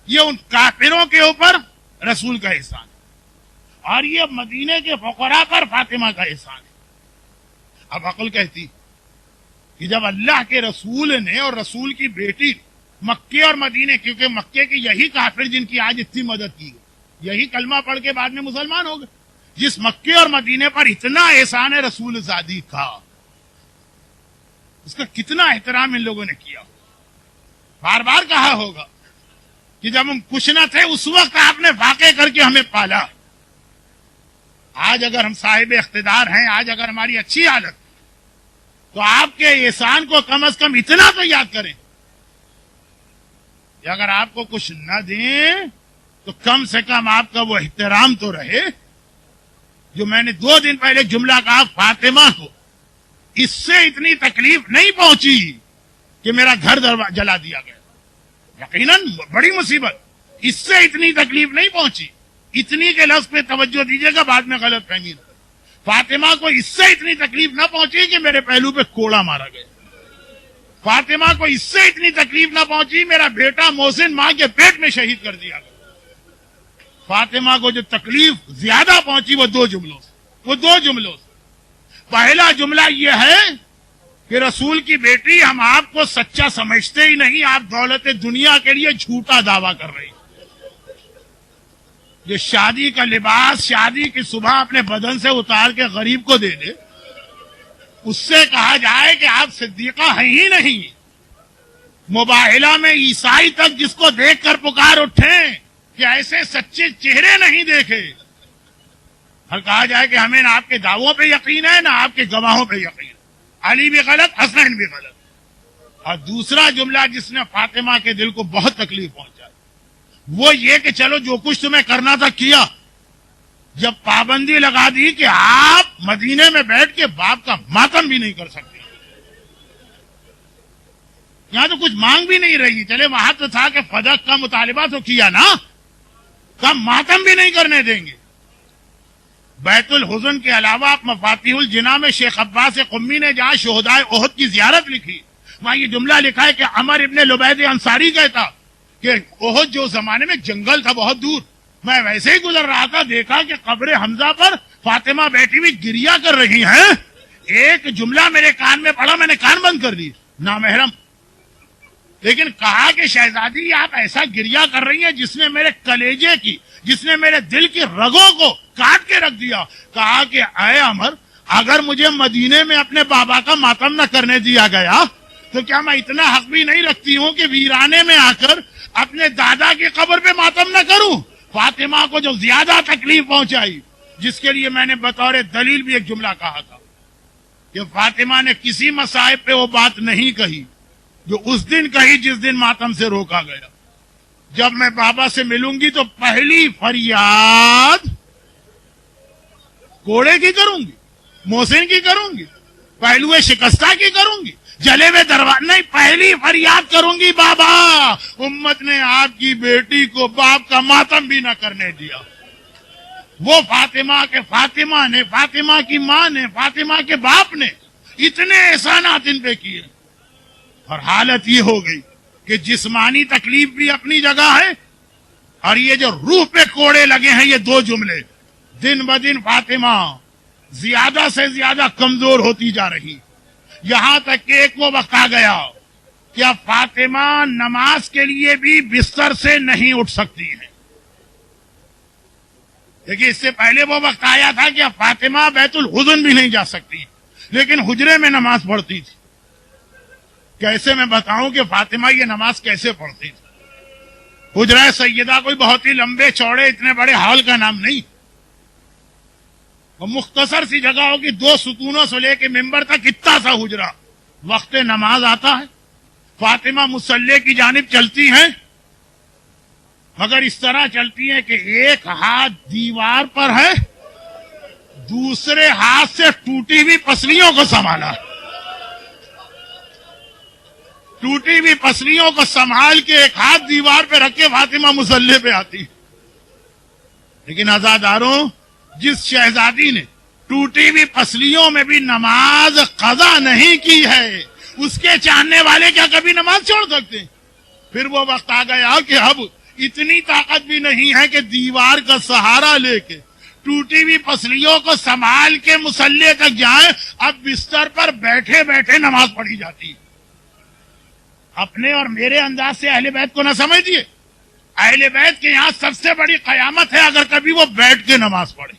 یہ ان کافروں کے اوپر رسول کا احسان ہے، اور یہ مدینے کے فقراء پر فاطمہ کا احسان ہے۔ اب عقل کہتی کہ جب اللہ کے رسول نے اور رسول کی بیٹی مکے اور مدینے، کیونکہ مکے کے یہی کافر جن کی آج اتنی مدد کی گئی، یہی کلمہ پڑھ کے بعد میں مسلمان ہو گئے، جس مکے اور مدینے پر اتنا احسان ہے رسول زادی کا، اس کا کتنا احترام ان لوگوں نے کیا، بار بار کہا ہوگا کہ جب ہم کچھ نہ تھے اس وقت آپ نے واقع کر کے ہمیں پالا۔ آج اگر ہم صاحب اقتدار ہیں، آج اگر ہماری اچھی حالت، تو آپ کے احسان کو کم از کم اتنا تو یاد کریں کہ اگر آپ کو کچھ نہ دیں تو کم سے کم آپ کا وہ احترام تو رہے۔ جو میں نے 2 دن پہلے جملہ کہا، فاطمہ کو اس سے اتنی تکلیف نہیں پہنچی کہ میرا گھر جلا دیا گیا، یقیناً بڑی مصیبت، اس سے اتنی تکلیف نہیں پہنچی۔ اتنی کے لفظ پہ توجہ دیجیے گا، بعد میں غلط فہمی نہ۔ فاطمہ کو اس سے اتنی تکلیف نہ پہنچی کہ میرے پہلو پہ کوڑا مارا گیا، فاطمہ کو اس سے اتنی تکلیف نہ پہنچی میرا بیٹا محسن ماں کے پیٹ میں شہید کر دیا گیا۔ فاطمہ کو جو تکلیف زیادہ پہنچی وہ 2 جملوں سے۔ پہلا جملہ یہ ہے کہ رسول کی بیٹی، ہم آپ کو سچا سمجھتے ہی نہیں، آپ دولت دنیا کے لیے جھوٹا دعویٰ کر رہی ہیں۔ جو شادی کا لباس شادی کی صبح اپنے بدن سے اتار کے غریب کو دے دے، اس سے کہا جائے کہ آپ صدیقہ ہیں ہی نہیں۔ مباہلہ میں عیسائی تک جس کو دیکھ کر پکار اٹھیں کہ ایسے سچے چہرے نہیں دیکھے، اور کہا جائے کہ ہمیں نہ آپ کے دعووں پہ یقین ہے نہ آپ کے گواہوں پہ یقین ہے۔ علی بھی غلط، حسین بھی غلط۔ اور دوسرا جملہ جس نے فاطمہ کے دل کو بہت تکلیف پہنچا وہ یہ کہ چلو جو کچھ تمہیں کرنا تھا کیا، جب پابندی لگا دی کہ آپ مدینے میں بیٹھ کے باپ کا ماتم بھی نہیں کر سکتے، یہاں تو کچھ مانگ بھی نہیں رہی، چلے وہاں تو تھا کہ فدق کا مطالبہ تو کیا نا، کم ماتم بھی نہیں کرنے دیں گے۔ بیت الحزن کے علاوہ آپ مفاتیح الجناح میں شیخ عباس قمی نے جہاں شہدائے احد کی زیارت لکھی، وہاں یہ جملہ لکھا ہے کہ عمر ابن لبید انصاری کہتا کہ احد جو زمانے میں جنگل تھا بہت دور، میں ویسے ہی گزر رہا تھا، دیکھا کہ قبر حمزہ پر فاطمہ بیٹھی ہوئی گریا کر رہی ہیں، ایک جملہ میرے کان میں پڑا، میں نے کان بند کر دی، نامحرم، لیکن کہا کہ شہزادی آپ ایسا گریا کر رہی ہیں جس نے میرے کلیجے کی، جس نے میرے دل کی رگوں کو کاٹ کے رکھ دیا۔ کہا کہ اے عمر، اگر مجھے مدینے میں اپنے بابا کا ماتم نہ کرنے دیا گیا تو کیا میں اتنا حق بھی نہیں رکھتی ہوں کہ ویرانے میں آ کر اپنے دادا کی قبر پہ ماتم نہ کروں؟ فاطمہ کو جو زیادہ تکلیف پہنچائی، جس کے لیے میں نے بطور دلیل بھی ایک جملہ کہا تھا کہ فاطمہ نے کسی مصائب پہ وہ بات نہیں کہی جو اس دن کہی جس دن ماتم سے روکا گیا، جب میں بابا سے ملوں گی تو پہلی فریاد کوڑے کی کروں گی، محسن کی کروں گی، پہلوے شکستہ کی کروں گی، جلے ہوئے دروازے نہیں، پہلی فریاد کروں گی بابا، امت نے آپ کی بیٹی کو باپ کا ماتم بھی نہ کرنے دیا۔ وہ فاطمہ کے فاطمہ نے، فاطمہ کی ماں نے، فاطمہ کے باپ نے اتنے احسانات ان پہ کیے، اور حالت یہ ہو گئی کہ جسمانی تکلیف بھی اپنی جگہ ہے، اور یہ جو روح پہ کوڑے لگے ہیں، یہ 2 جملے، دن بدن فاطمہ زیادہ سے زیادہ کمزور ہوتی جا رہی، یہاں تک کہ ایک وہ وقت آ گیا کہ اب فاطمہ نماز کے لیے بھی بستر سے نہیں اٹھ سکتی ہیں۔ دیکھیے، اس سے پہلے وہ وقت آیا تھا کہ اب فاطمہ بیت الحزن بھی نہیں جا سکتی، لیکن حجرے میں نماز پڑھتی تھی۔ کیسے میں بتاؤں کہ فاطمہ یہ نماز کیسے پڑھتی تھی؟ حجرہ سیدہ کوئی بہت ہی لمبے چوڑے اتنے بڑے ہال کا نام نہیں، وہ مختصر سی جگہ ہوگی، 2 ستونوں سے لے کے ممبر تک اتنا سا حجرہ۔ وقت نماز آتا ہے، فاطمہ مصلی کی جانب چلتی ہیں، مگر اس طرح چلتی ہیں کہ ایک ہاتھ دیوار پر ہے، دوسرے ہاتھ سے ٹوٹی ہوئی پسلیوں کو سنبھالا، ٹوٹی ہوئی پسلیوں کو سنبھال کے ایک ہاتھ دیوار پہ رکھ کے فاطمہ مصلی پہ آتی۔ لیکن عزاداروں، جس شہزادی نے ٹوٹی ہوئی پسلیوں میں بھی نماز قضا نہیں کی ہے، اس کے چاہنے والے کیا کبھی نماز چھوڑ سکتے ہیں؟ پھر وہ وقت آ گیا کہ اب اتنی طاقت بھی نہیں ہے کہ دیوار کا سہارا لے کے ٹوٹی ہوئی پسلیوں کو سنبھال کے مصلی تک جائیں. اب بستر پر بیٹھے بیٹھے نماز پڑھی جاتی ہے. اپنے اور میرے انداز سے اہل بیت کو نہ سمجھیے. اہل بیت کے یہاں سب سے بڑی قیامت ہے اگر کبھی وہ بیٹھ کے نماز پڑھے,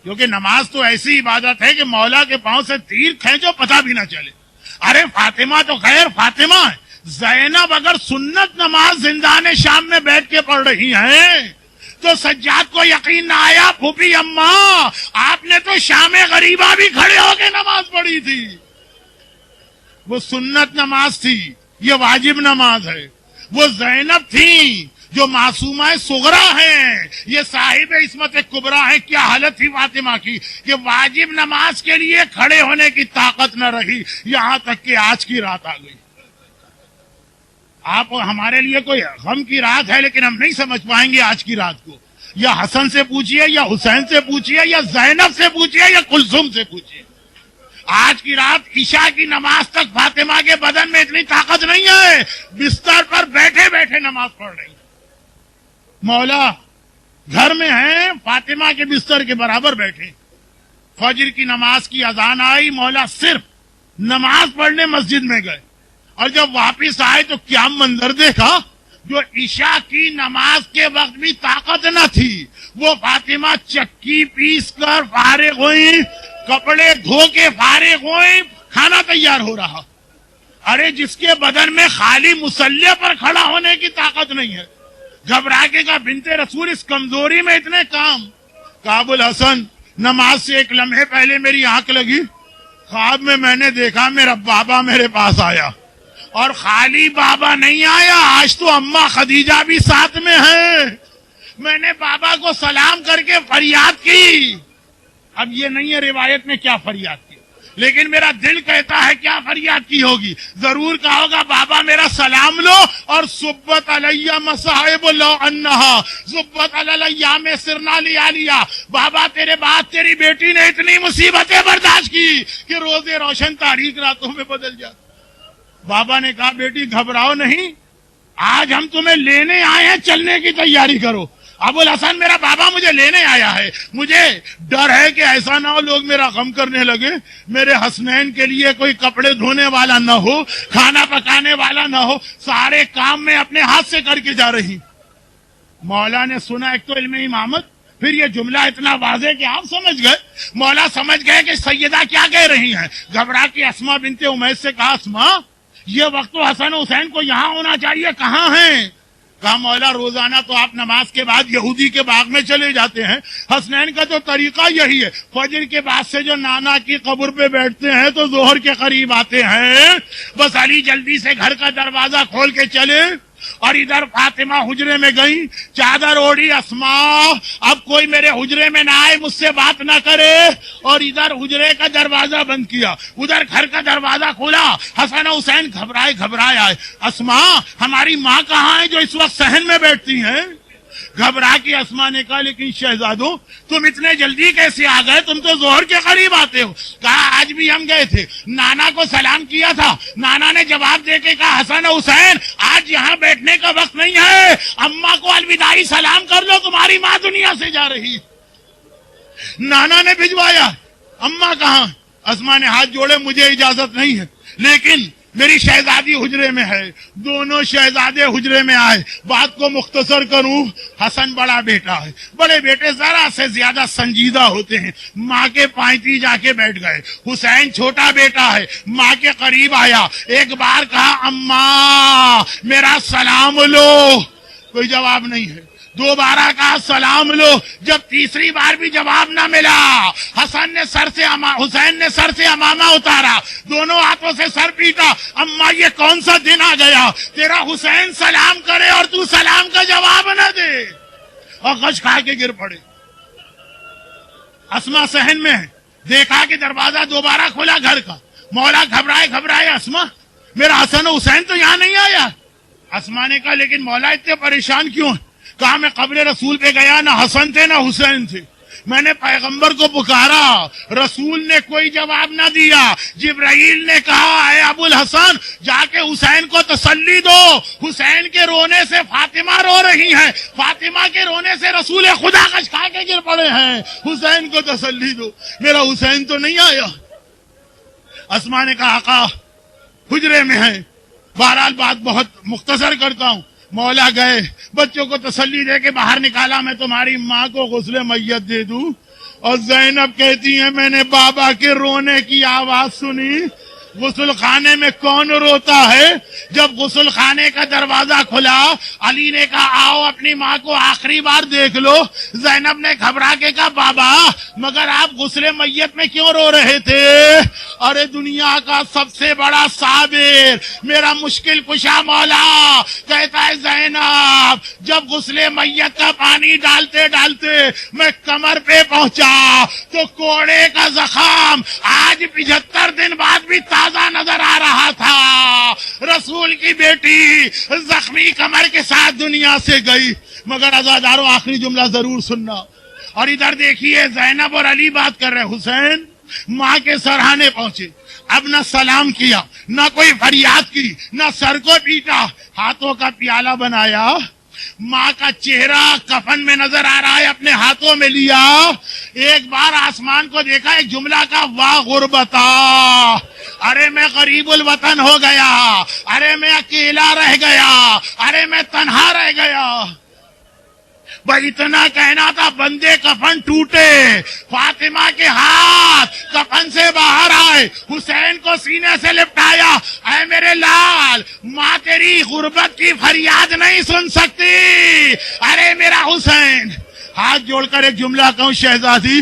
کیونکہ نماز تو ایسی عبادت ہے کہ مولا کے پاؤں سے تیر کھینچو پتہ بھی نہ چلے. ارے فاطمہ تو خیر فاطمہ ہے, زینب اگر سنت نماز زندان شام میں بیٹھ کے پڑھ رہی ہیں تو سجاد کو یقین نہ آیا پھوپھی اماں آپ نے تو شام غریبہ بھی کھڑے ہو کے نماز پڑھی تھی. وہ سنت نماز تھی, یہ واجب نماز ہے. وہ زینب تھی جو معصومہ صغرا ہیں, یہ صاحب عصمت کبریٰ ہیں. کیا حالت تھی فاطمہ کی کہ واجب نماز کے لیے کھڑے ہونے کی طاقت نہ رہی, یہاں تک کہ آج کی رات آ گئی. آپ ہمارے لیے کوئی غم کی رات ہے لیکن ہم نہیں سمجھ پائیں گے آج کی رات کو. یا حسن سے پوچھئے, یا حسین سے پوچھئے, یا زینب سے پوچھئے, یا کلثوم سے پوچھئے, آج کی رات عشاء کی نماز تک فاطمہ کے بدن میں اتنی طاقت نہیں ہے. بستر پر بیٹھے بیٹھے نماز پڑھ رہی. مولا گھر میں ہیں, فاطمہ کے بستر کے برابر بیٹھے. فجر کی نماز کی اذان آئی, مولا صرف نماز پڑھنے مسجد میں گئے, اور جب واپس آئے تو کیا منظر دیکھا. جو عشاء کی نماز کے وقت بھی طاقت نہ تھی, وہ فاطمہ چکی پیس کر فارغ ہوئی, کپڑے دھو کے فارغ ہوئی, کھانا تیار ہو رہا. ارے جس کے بدن میں خالی مصلی پر کھڑا ہونے کی طاقت نہیں ہے, گھبرا کے کہا بنت رسول اس کمزوری میں اتنے کام. ابو الحسن نماز سے ایک لمحے پہلے میری آنکھ لگی, خواب میں نے دیکھا میرا بابا میرے پاس آیا, اور خالی بابا نہیں آیا, آج تو اماں خدیجہ بھی ساتھ میں ہے. میں نے بابا کو سلام کر کے فریاد کی. اب یہ نہیں ہے روایت میں کیا فریاد کی, لیکن میرا دل کہتا ہے کیا فریاد کی ہوگی. ضرور کہا ہوگا بابا میرا سلام لو, اور صبت علیہ مصائب لو انہا صبت علیہ میں سرنا لیا لیا. بابا تیرے بعد تیری بیٹی نے اتنی مصیبتیں برداشت کی کہ روزے روشن تاریک راتوں میں بدل جاتے. بابا نے کہا بیٹی گھبراؤ نہیں, آج ہم تمہیں لینے آئے ہیں, چلنے کی تیاری کرو. ابو الحسن میرا بابا مجھے لینے آیا ہے, مجھے ڈر ہے کہ ایسا نہ ہو لوگ میرا غم کرنے لگے, میرے حسنین کے لیے کوئی کپڑے دھونے والا نہ ہو, کھانا پکانے والا نہ ہو, سارے کام میں اپنے ہاتھ سے کر کے جا رہی. مولا نے سنا ایک تو علم امامت, پھر یہ جملہ اتنا واضح کہ آپ سمجھ گئے. مولا سمجھ گئے کہ سیدہ کیا کہہ رہی ہیں. گھبرا کے اسما بنت امیس سے کہا اسما یہ وقت تو حسن حسین کو یہاں ہونا چاہیے, کہاں ہیں. کہا مولا روزانہ تو آپ نماز کے بعد یہودی کے باغ میں چلے جاتے ہیں, حسنین کا تو طریقہ یہی ہے, فجر کے بعد سے جو نانا کی قبر پہ بیٹھتے ہیں تو ظہر کے قریب آتے ہیں. بس علی جلدی سے گھر کا دروازہ کھول کے چلے, اور ادھر فاطمہ حجرے میں گئی, چادر اوڑھی, اسما اب کوئی میرے حجرے میں نہ آئے, مجھ سے بات نہ کرے, اور ادھر حجرے کا دروازہ بند کیا, ادھر گھر کا دروازہ کھولا. حسن حسین گھبرائے آئے. اسما ہماری ماں کہاں ہے جو اس وقت صحن میں بیٹھتی ہیں. گھبرا کے اسما نے کہا لیکن شہزادوں تم اتنے جلدی کیسے آ گئے, تم تو ظہر کے قریب آتے ہو. کہا آج بھی ہم گئے تھے, نانا کو سلام کیا تھا, نانا نے جواب دے کے کہا حسن حسین آج یہاں بیٹھنے کا وقت نہیں ہے, اماں کو الوداعی سلام کر لو, تمہاری ماں دنیا سے جا رہی. نانا نے بھجوایا, اماں کہاں. اسما نے ہاتھ جوڑے, مجھے اجازت نہیں ہے, لیکن میری شہزادی حجرے میں ہے. دونوں شہزادے حجرے میں آئے. بات کو مختصر کروں, حسن بڑا بیٹا ہے, بڑے بیٹے ذرا سے زیادہ سنجیدہ ہوتے ہیں, ماں کے پائنتی جا کے بیٹھ گئے. حسین چھوٹا بیٹا ہے, ماں کے قریب آیا, ایک بار کہا اماں میرا سلام لو, کوئی جواب نہیں ہے. دوبارہ کہا سلام لو, جب تیسری بار بھی جواب نہ ملا, حسین نے سر سے امامہ اتارا, دونوں ہاتھوں سے سر پیٹا. اماں یہ کون سا دن آ گیا, تیرا حسین سلام کرے اور تو سلام کا جواب نہ دے, اور غش کھا کے گر پڑے. اسما صحن میں ہے, دیکھا کہ دروازہ دوبارہ کھولا گھر کا. مولا گھبرائے اسما میرا حسن حسین تو یہاں نہیں آیا. اسما نے کہا لیکن مولا اتنے پریشان کیوں ہیں. کہا میں قبر رسول پہ گیا, نہ حسن تھے نہ حسین تھے, میں نے پیغمبر کو پکارا، رسول نے کوئی جواب نہ دیا۔ جبرائیل نے کہا اے ابو الحسن جا کے حسین کو تسلی دو، حسین کے رونے سے فاطمہ رو رہی ہے، فاطمہ کے رونے سے رسول خدا کچھ کھا کے گر پڑے ہیں، حسین کو تسلی دو۔ میرا حسین تو نہیں آیا۔ اسما نے کہا آقا حجرے میں ہے۔ بہرحال بات بہت مختصر کرتا ہوں، مولا گئے، بچوں کو تسلی دے کے باہر نکالا، میں تمہاری ماں کو غسل میت دے دوں؟ اور زینب کہتی ہے میں نے بابا کے رونے کی آواز سنی۔ غسل خانے میں کون روتا ہے؟ جب غسل خانے کا دروازہ کھلا، علی نے کہا آؤ اپنی ماں کو آخری بار دیکھ لو۔ زینب نے گھبرا کے کہا بابا مگر آپ غسل میت میں کیوں رو رہے تھے؟ ارے دنیا کا سب سے بڑا صابر، میرا مشکل کشا مولا کہتا ہے زینب جب غسل میت کا پانی ڈالتے ڈالتے میں کمر پہ پہنچا تو کوڑے کا زخم آج 75 دن بعد بھی تازہ نظر آ رہا تھا۔ رسول کی بیٹی زخمی کمر کے ساتھ دنیا سے گئی۔ مگر عزاداروں آخری جملہ ضرور سننا، اور ادھر دیکھیے زینب اور علی بات کر رہے۔ حسین ماں کے سرہانے پہنچے، اب نہ سلام کیا، نہ کوئی فریاد کی، نہ سر کو پیٹا، ہاتھوں کا پیالہ بنایا، ماں کا چہرہ کفن میں نظر آ رہا ہے، اپنے ہاتھوں میں لیا، ایک بار آسمان کو دیکھا، ایک جملہ کا واہ غربتا، ارے میں غریب الوطن ہو گیا، ارے میں اکیلا رہ گیا، ارے میں تنہا رہ گیا۔ بس اتنا کہنا تھا، بندے کفن ٹوٹے، فاطمہ کے ہاتھ کفن سے باہر آئے، حسین کو سینے سے لپٹایا، اے میرے لال ماں تیری غربت کی فریاد نہیں سن سکتی، ارے میرا حسین۔ ہاتھ جوڑ کر ایک جملہ کہوں شہزادی،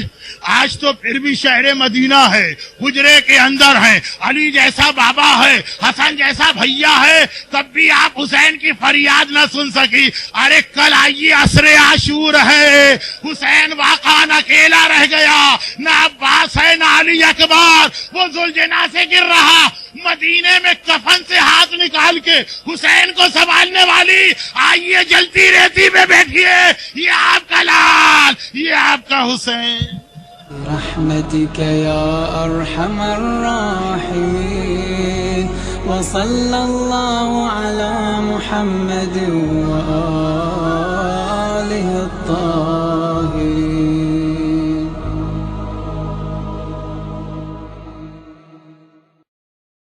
آج تو پھر بھی شہر مدینہ ہے، حجرے کے اندر ہے، علی جیسا بابا ہے، حسن جیسا بھیا ہے، تب بھی آپ حسین کی فریاد نہ سن سکی۔ ارے کل آئیے عصر عاشور ہے، حسین واقعا اکیلا رہ گیا، نہ عباس ہے نہ علی اکبر، وہ ذوالجناح سے گر رہا، مدینے میں کفن سے ہاتھ نکال کے حسین کو سنبھالنے والی، آئیے جلتی ریتی میں بیٹھیے، یہ آپ کا لال، یہ آپ کا حسین۔ برحمتك يا أرحم الراحمين وصلى الله على محمد